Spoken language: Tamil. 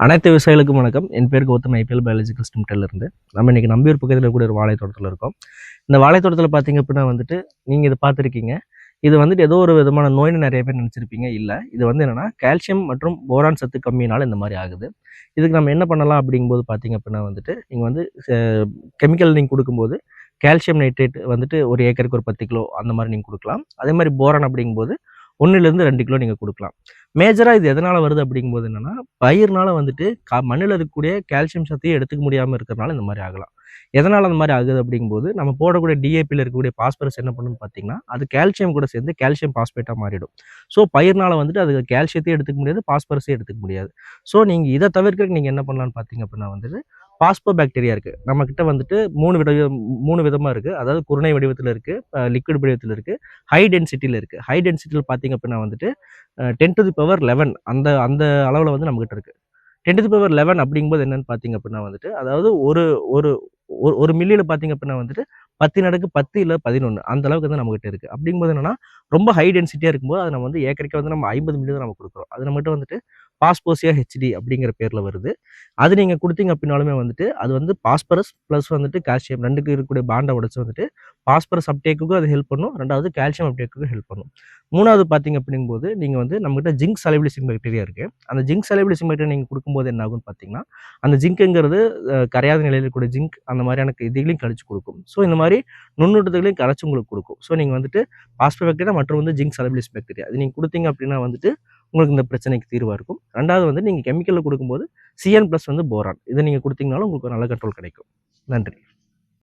அனைத்து விவசாயிகளுக்கும் வணக்கம். என் பேர் கௌதம், ஐபிஎல் பயாலஜிக்கல் ஸ்டிம்டெல்ல இருந்து. நம்ம இன்னைக்கு நம்பியூர் பக்கத்தில் இருக்கக்கூடிய ஒரு வாழை தோட்டத்தில் இருக்கோம். இந்த வாழை தோட்டத்தில் பார்த்தீங்க அப்படின்னா வந்துட்டு நீங்கள் இதை பார்த்துருக்கீங்க. இது வந்துட்டு ஏதோ ஒரு விதமான நோய்னு நிறைய பேர் நினச்சிருப்பீங்க. இல்லை, இது வந்து என்னென்னா கால்சியம் மற்றும் போரான் சத்து கம்மியினால இந்த மாதிரி ஆகுது. இதுக்கு நம்ம என்ன பண்ணலாம் அப்படிங்கும்போது பார்த்தீங்க அப்படின்னா வந்துட்டு நீங்கள் வந்து கெமிக்கல் நீங்கள் கொடுக்கும்போது கால்சியம் நைட்ரேட் வந்துட்டு ஒரு ஏக்கருக்கு ஒரு 10 கிலோ அந்த மாதிரி நீங்கள் கொடுக்கலாம். அதே மாதிரி போரான் அப்படிங்கும்போது 1லேருந்து 2 கிலோ நீங்கள் கொடுக்கலாம். மேஜராக இது எதனால் வருது அப்படிங்கும்போது என்னென்னா பயிர்னால வந்துட்டு மண்ணில் இருக்கக்கூடிய கால்சியம் சத்தையும் எடுத்துக்க முடியாமல் இருக்கிறனால இந்த மாதிரி ஆகலாம். எதனால் அந்த மாதிரி ஆகுது அப்படிங்கும்போது நம்ம போடக்கூடிய டிஏபியில் இருக்கக்கூடிய பாஸ்பரஸ் என்ன பண்ணுன்னு பார்த்தீங்கன்னா அது கால்சியம் கூட சேர்ந்து கால்சியம் பாஸ்பேட்டாக மாறிடும். ஸோ பயிர்னால வந்துட்டு அது கால்சியத்தையும் எடுத்துக்க முடியாது, பாஸ்பரஸையும் எடுத்துக்க முடியாது. ஸோ நீங்கள் இதை தவிர்க்க நீங்கள் என்ன பண்ணலான்னு பார்த்தீங்க அப்படின்னா வந்துட்டு பாஸ்போ பாக்டீரியா இருக்குது நம்மக்கிட்ட வந்துட்டு 3 விதமாக இருக்குது. அதாவது குருணை வடிவத்தில் இருக்குது, லிக்விட் வடிவத்தில் இருக்குது, ஹை டென்சிட்டியில் இருக்குது. ஹை டென்சிட்டியில் பார்த்தீங்க அப்படின்னா வந்துட்டு 10⁻11 அந்த அந்த அளவில் வந்து நம்மகிட்ட இருக்குது. 10⁻11 அப்படிங்கும்போது என்னன்னு பார்த்தீங்க அப்படின்னா வந்துட்டு அதாவது ஒரு ஒரு ஒரு மில்லியில் பார்த்தீங்க அப்படின்னா வந்துட்டு 10⁻10 இல்லை 11 அந்த அளவுக்கு வந்து நம்மகிட்ட இருக்குது. அப்படிங்கும்போது என்னன்னா ரொம்ப ஹை டென்சிட்டியாக இருக்கும்போது அதை நம்ம வந்து ஏக்கருக்கு வந்து நம்ம 50 மில்லி தான் நம்ம கொடுக்குறோம். அது நம்மகிட்ட வந்துட்டு பாஸ்போசியா ஹெச்டி அப்படிங்கிற பேரில் வருது. அது நீங்கள் கொடுத்தீங்க அப்படின்னாலுமே வந்துட்டு அது வந்து பாஸ்பரஸ் ப்ளஸ் வந்துட்டு கால்சியம் 2க்கு இருக்கக்கூடிய பாண்டை உடச்சு வந்துட்டு பாஸ்பரஸ் அப்டேக்குக்கும் அது ஹெல்ப் பண்ணும், 2வது கால்சியம் அப்டேக்குக்கும் ஹெல்ப் பண்ணும். 3வது பார்த்தீங்க அப்படிங்கும்போது நீங்கள் வந்து நம்மகிட்ட ஜிங்க் சலைபிலிசிங் பாக்டீரியா இருக்குது. அந்த ஜிங்க் சலைபிலிசிங் பாக்டீரியா நீங்கள் கொடுக்கும்போது என்ன ஆகும்னு பார்த்தீங்கன்னா அந்த ஜிங்க்குங்கிறது கரையாத நிலையில் இருக்கக்கூடிய ஜிங்க் அந்த மாதிரியான இதுகளையும் கழிச்சு கொடுக்கும். ஸோ இந்த மாதிரி நுண்ணூட்டத்துகளையும் கரைச்சி உங்களுக்கு கொடுக்கும். ஸோ நீங்கள் வந்துட்டு பாஸ்போ பாக்டீரியா மற்றும் வந்து ஜிங்க் சலைபிலிசிங் பாக்டீரியா இது நீங்கள் கொடுத்தீங்க அப்படின்னா வந்துட்டு உங்களுக்கு இந்த பிரச்சனைக்கு தீர்வாக இருக்கும். 2வது வந்து நீங்கள் கெமிக்கலில் கொடுக்கும்போது CN+ வந்து போரான் இதை நீங்கள் கொடுத்தீங்கனாலும் உங்களுக்கு ஒரு நல்ல கண்ட்ரோல் கிடைக்கும். நன்றி.